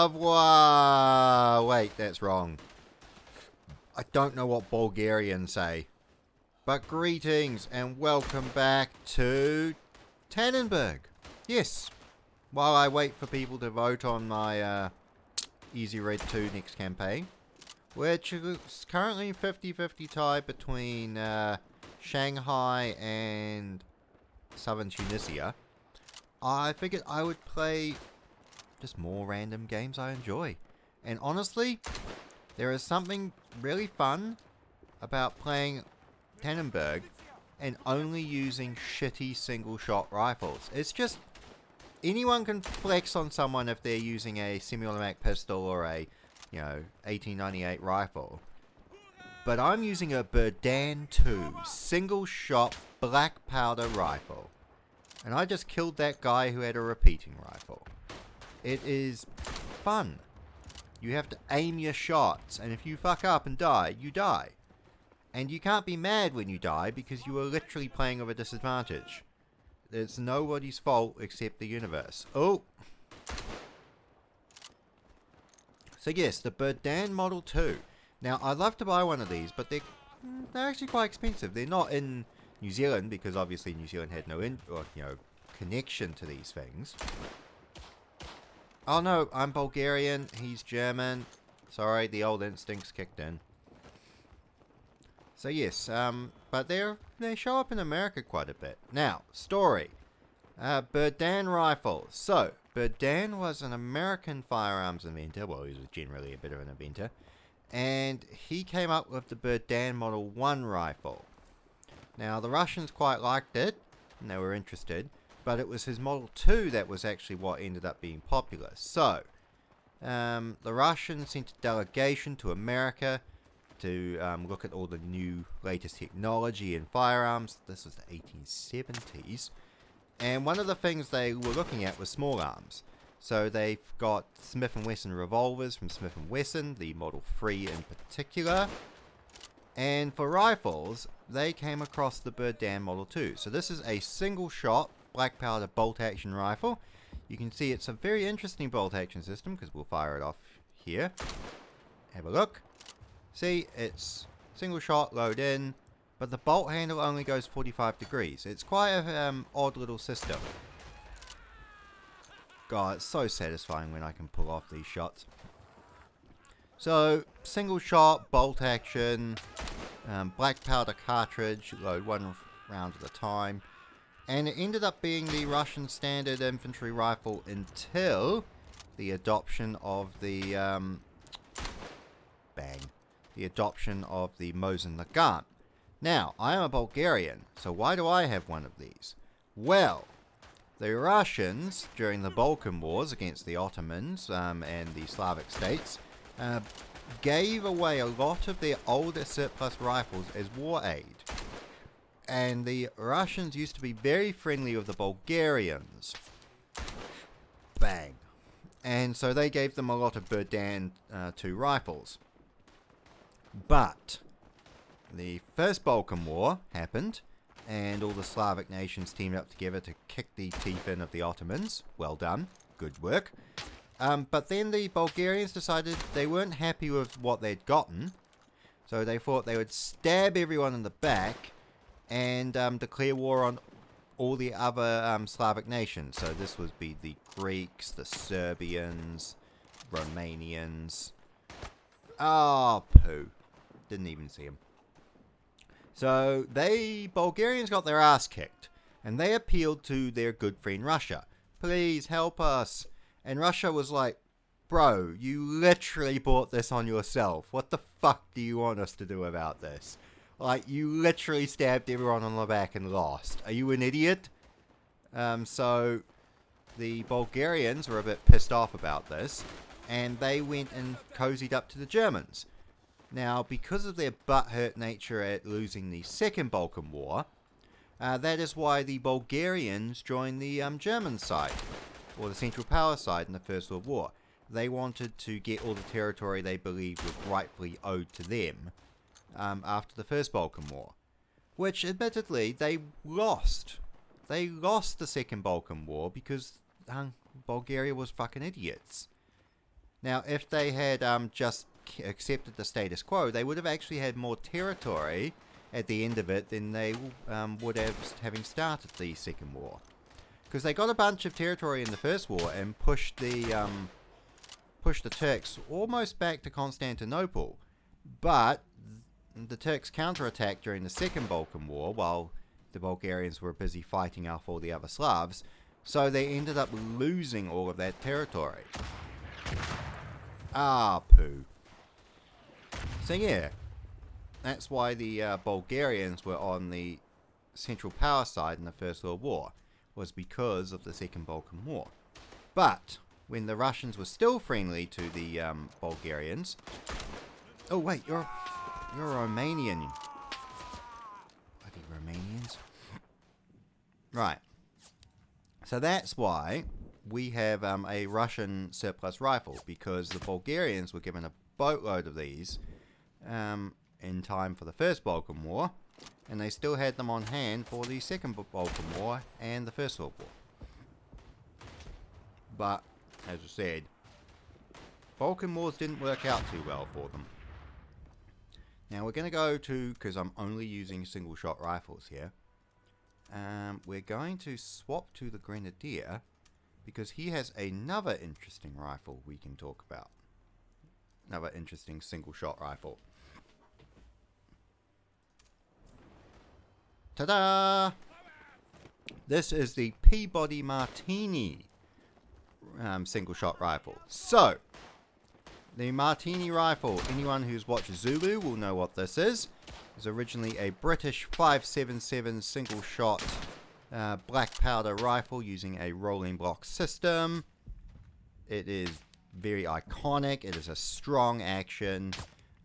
revoir. Wait, that's wrong. I don't know what Bulgarians say. But greetings and welcome back to Tannenberg. Yes, while I wait for people to vote on my Easy Red 2 next campaign, which is currently 50-50 tie between Shanghai and Southern Tunisia, I figured I would play just more random games I enjoy. And honestly, there is something really fun about playing Tannenberg and only using shitty single shot rifles. It's just, anyone can flex on someone if they're using a semi-automatic pistol or a, 1898 rifle. But I'm using a Bulgarian 2 single shot black powder rifle. And I just killed that guy who had a repeating rifle. It is fun. You have to aim your shots, and if you fuck up and die, you die. And you can't be mad when you die because you are literally playing with a disadvantage. It's nobody's fault except the universe. Oh! So yes, the Bulgarian Model 2. Now, I'd love to buy one of these, but they're actually quite expensive. They're not in New Zealand because obviously New Zealand had no connection to these things. Oh no, I'm Bulgarian, he's German. Sorry, the old instincts kicked in. So yes, but they show up in America quite a bit. Now, story. Bulgarian rifles. So, Bulgarian was an American firearms inventor. Well, he was generally a bit of an inventor. And he came up with the Bulgarian Model 1 rifle. Now, the Russians quite liked it, and they were interested. But it was his Model 2 that was actually what ended up being popular. So, the Russians sent a delegation to America to look at all the new latest technology in firearms. This was the 1870s. And one of the things they were looking at was small arms. So they've got Smith & Wesson revolvers from Smith & Wesson, the Model 3 in particular. And for rifles, they came across the Bulgarian Model 2. So this is a single shot black powder bolt action rifle. You can see it's a very interesting bolt action system because we'll fire it off here. Have a look. See, it's single shot, load in, but the bolt handle only goes 45 degrees. It's quite a odd little system. God, it's so satisfying when I can pull off these shots. So, single shot, bolt action, black powder cartridge, load one round at a time. And it ended up being the Russian standard infantry rifle until the adoption of the the adoption of the Mosin Nagant. Now, I am a Bulgarian, so why do I have one of these? Well, the Russians, during the Balkan Wars against the Ottomans and the Slavic states, gave away a lot of their older surplus rifles as war aid. And the Russians used to be very friendly with the Bulgarians. Bang. And so they gave them a lot of Bulgarian 2 rifles. But the First Balkan War happened, and all the Slavic nations teamed up together to kick the teeth in of the Ottomans. Well done. Good work. But then the Bulgarians decided they weren't happy with what they'd gotten, so they thought they would stab everyone in the back and declare war on all the other Slavic nations. So this would be the Greeks, the Serbians, Romanians. Oh, poo. Didn't even see them. So Bulgarians got their ass kicked, and they appealed to their good friend Russia. Please help us. And Russia was like, bro, you literally bought this on yourself. What the fuck do you want us to do about this? Like, you literally stabbed everyone on the back and lost. Are you an idiot? So the Bulgarians were a bit pissed off about this, and they went and cozied up to the Germans. Now, because of their butthurt nature at losing the Second Balkan War, that is why the Bulgarians joined the German side, or the Central Power side in the First World War. They wanted to get all the territory they believed was rightfully owed to them after the First Balkan War, which admittedly they lost. They lost the Second Balkan War because Bulgaria was fucking idiots. Now, if they had just accepted the status quo, they would have actually had more territory at the end of it than they would have having started the Second War. Because they got a bunch of territory in the First War and pushed the Turks almost back to Constantinople. But the Turks counterattacked during the Second Balkan War while the Bulgarians were busy fighting off all the other Slavs. So they ended up losing all of that territory. Ah, poo. So yeah, that's why the Bulgarians were on the Central Power side in the First World War, was because of the Second Balkan War. But when the Russians were still friendly to the Bulgarians... Oh wait, you're a Romanian. Bloody Romanians. Right. So that's why we have a Russian surplus rifle, because the Bulgarians were given a boatload of these in time for the First Balkan War, and they still had them on hand for the Second Balkan War and the First World War. But, as I said, Balkan Wars didn't work out too well for them. Now we're going to go to, because I'm only using single shot rifles here, we're going to swap to the Grenadier, because he has another interesting rifle we can talk about. Another interesting single shot rifle. Ta-da! This is the Peabody Martini single shot rifle. So, the Martini rifle, anyone who's watched Zulu will know what this is. It was originally a British 5.77 single shot black powder rifle using a rolling block system. It is very iconic. It is a strong action.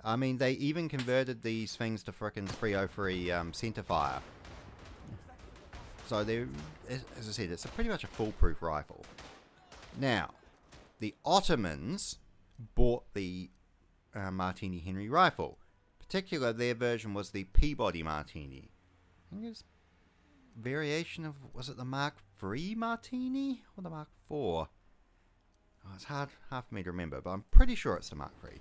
I mean, they even converted these things to frickin' 303 centerfire. So they, as I said, it's pretty much a foolproof rifle. Now, the Ottomans bought the Martini Henry rifle. In particular, their version was the Peabody Martini. I think it's variation of, was it the Mark III Martini or the Mark IV? Oh, it's hard for me to remember, but I'm pretty sure it's the Mark III.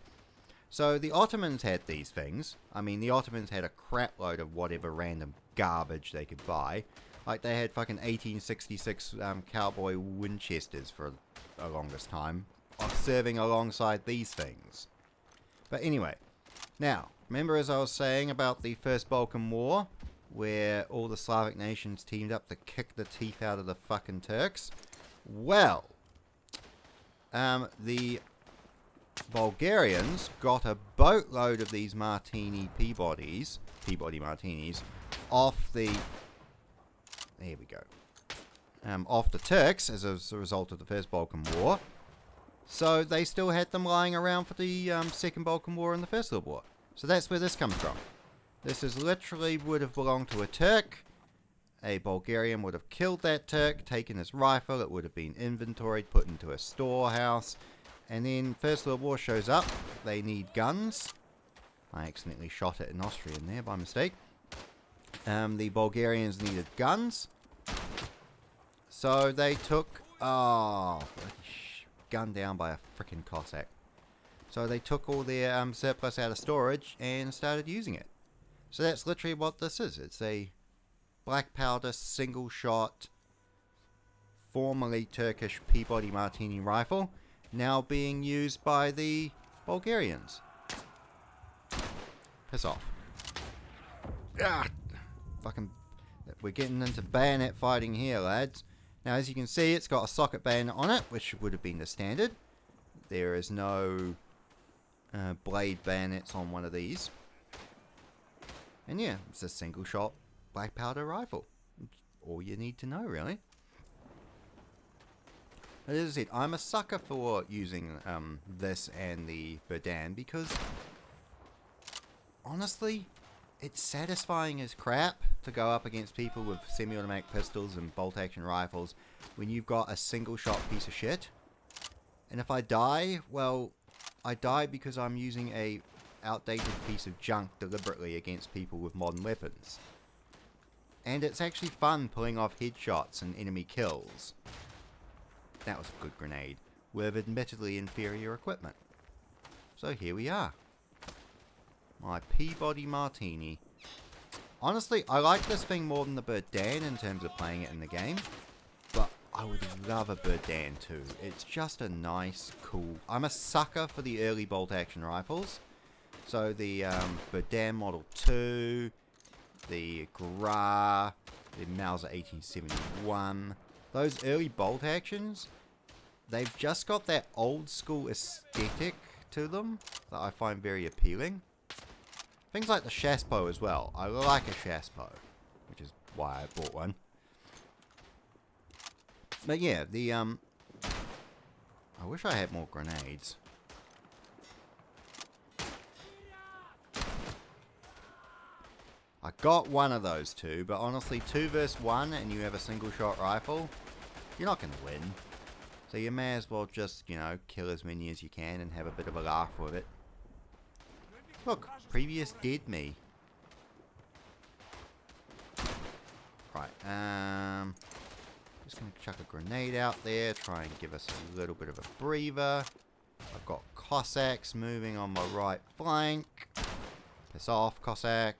So the Ottomans had these things. I mean, the Ottomans had a crap load of whatever random garbage they could buy. Like, they had fucking 1866 cowboy Winchesters for the longest time, serving alongside these things. But anyway, now, remember as I was saying about the First Balkan War, where all the Slavic nations teamed up to kick the teeth out of the fucking Turks? Well, the Bulgarians got a boatload of these Peabody Martinis, off the... There we go. Off the Turks as a result of the First Balkan War. So they still had them lying around for the Second Balkan War and the First World War. So that's where this comes from. This is literally would have belonged to a Turk. A Bulgarian would have killed that Turk, taken his rifle, it would have been inventoried, put into a storehouse. And then First World War shows up. They need guns. I accidentally shot it in Austrian there by mistake. The Bulgarians needed guns. So they took... Oh, gunned down by a frickin' Cossack. So they took all their surplus out of storage and started using it. So that's literally what this is. It's a black powder, single shot, formerly Turkish Peabody Martini rifle, now being used by the Bulgarians. Piss off. Ah, fucking, we're getting into bayonet fighting here, lads. Now, as you can see, it's got a socket bayonet on it, which would have been the standard. There is no blade bayonets on one of these. And yeah, it's a single shot black powder rifle. It's all you need to know, really. But as I said, I'm a sucker for using this and the Berdan because, honestly, it's satisfying as crap to go up against people with semi-automatic pistols and bolt-action rifles when you've got a single-shot piece of shit. And if I die, well, I die because I'm using a outdated piece of junk deliberately against people with modern weapons. And it's actually fun pulling off headshots and enemy kills. That was a good grenade. with admittedly inferior equipment. So here we are. My Peabody Martini. Honestly, I like this thing more than the Burdan in terms of playing it in the game, but I would love a Burdan too. It's just a nice, cool... I'm a sucker for the early bolt-action rifles. So the Burdan Model 2, the Gra, the Mauser 1871, those early bolt-actions, they've just got that old-school aesthetic to them that I find very appealing. Things like the Chaspo as well. I like a Chaspo, which is why I bought one. But yeah, the I wish I had more grenades. I got one of those two, but honestly, 2 versus 1 and you have a single shot rifle, you're not going to win. So you may as well just, you know, kill as many as you can and have a bit of a laugh with it. Look, previous dead me. Right, just going to chuck a grenade out there, try and give us a little bit of a breather. I've got Cossacks moving on my right flank. Piss off, Cossack.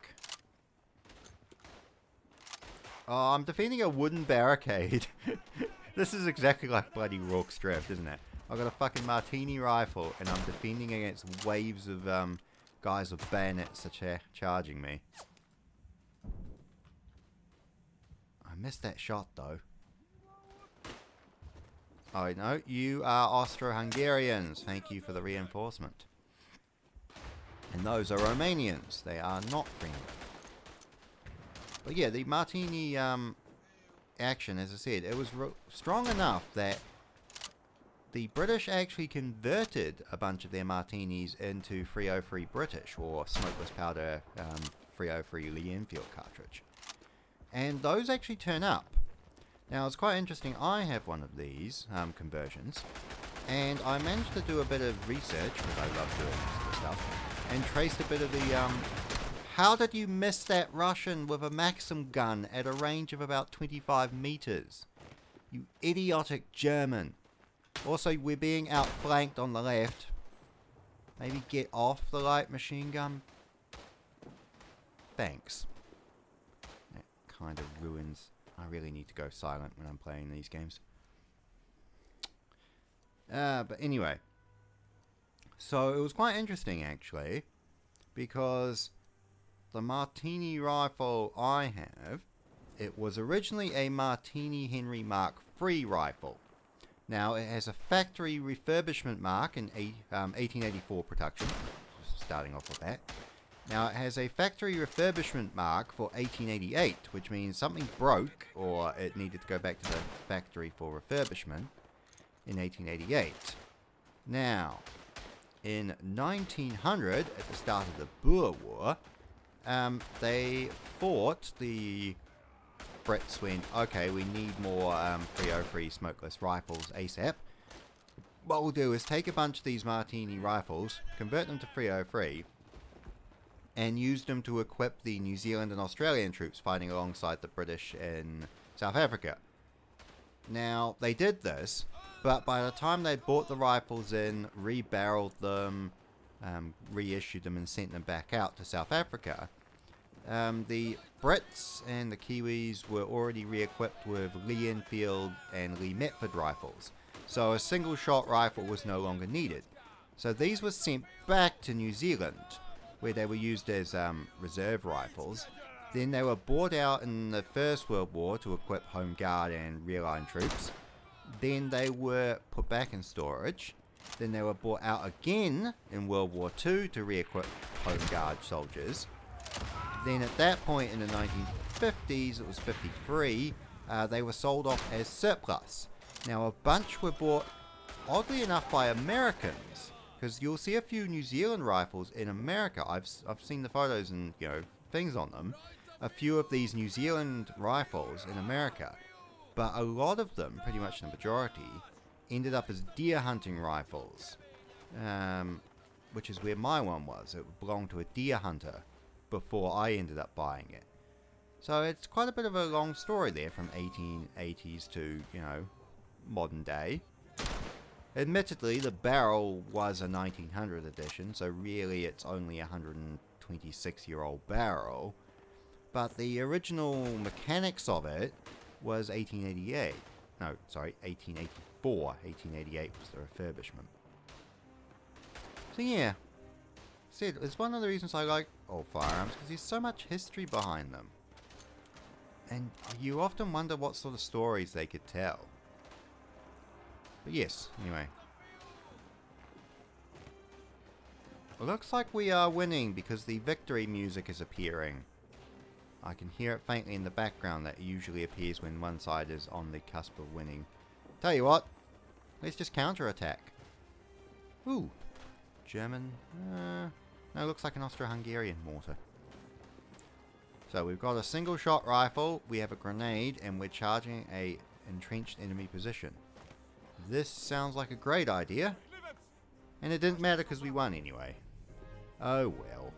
Oh, I'm defending a wooden barricade. This is exactly like bloody Rourke's Drift, isn't it? I've got a fucking Martini rifle and I'm defending against waves of guys with bayonets charging me. I missed that shot though. Oh no, you are Austro-Hungarians. Thank you for the reinforcement. And those are Romanians. They are not friendly. But yeah, the Martini action, as I said, it was strong enough that the British actually converted a bunch of their Martinis into 303 British, or smokeless powder 303 Lee Enfield cartridge. And those actually turn up. Now, it's quite interesting. I have one of these conversions, and I managed to do a bit of research, because I love doing this sort of stuff, and traced a bit of the... how did you miss that Russian with a Maxim gun at a range of about 25 meters? You idiotic German. Also, we're being outflanked on the left. Maybe get off the light machine gun. Thanks. That kind of ruins... I really need to go silent when I'm playing these games. But anyway. So, it was quite interesting, actually. Because the Martini rifle I have, it was originally a Martini Henry Mark III rifle. Now, it has a factory refurbishment mark in 1884 production. Starting off with that. Now, it has a factory refurbishment mark for 1888, which means something broke, or it needed to go back to the factory for refurbishment in 1888. Now, in 1900, at the start of the Boer War, they fought the... Brits went, okay, we need more 303 smokeless rifles ASAP. What we'll do is take a bunch of these Martini rifles, convert them to 303, and use them to equip the New Zealand and Australian troops fighting alongside the British in South Africa. Now, they did this, but by the time they'd bought the rifles in, rebarreled them, reissued them and sent them back out to South Africa, the Brits and the Kiwis were already re-equipped with Lee Enfield and Lee Metford rifles, so a single shot rifle was no longer needed. So these were sent back to New Zealand, where they were used as reserve rifles. Then they were bought out in the First World War to equip Home Guard and rear line troops. Then they were put back in storage. Then they were bought out again in World War II to re-equip Home Guard soldiers. Then at that point in the 1950s, it was 53, they were sold off as surplus. Now a bunch were bought, oddly enough, by Americans, because you'll see a few New Zealand rifles in America. I've seen the photos and, you know, things on them. A few of these New Zealand rifles in America, but a lot of them, pretty much the majority, ended up as deer hunting rifles, which is where my one was. It belonged to a deer hunter before I ended up buying it. So it's quite a bit of a long story there from 1880s to, you know, modern day. Admittedly, the barrel was a 1900 edition, so really it's only a 126-year-old barrel. But the original mechanics of it was 1888. No, sorry, 1884. 1888 was the refurbishment. So yeah, Sid, it's one of the reasons I like old firearms, because there's so much history behind them. And you often wonder what sort of stories they could tell. But yes, anyway. It looks like we are winning because the victory music is appearing. I can hear it faintly in the background that usually appears when one side is on the cusp of winning. Tell you what, let's just counterattack. Ooh, German. No, looks like an Austro-Hungarian mortar. So we've got a single shot rifle, we have a grenade, and we're charging a entrenched enemy position. This sounds like a great idea. And it didn't matter because we won anyway. Oh well.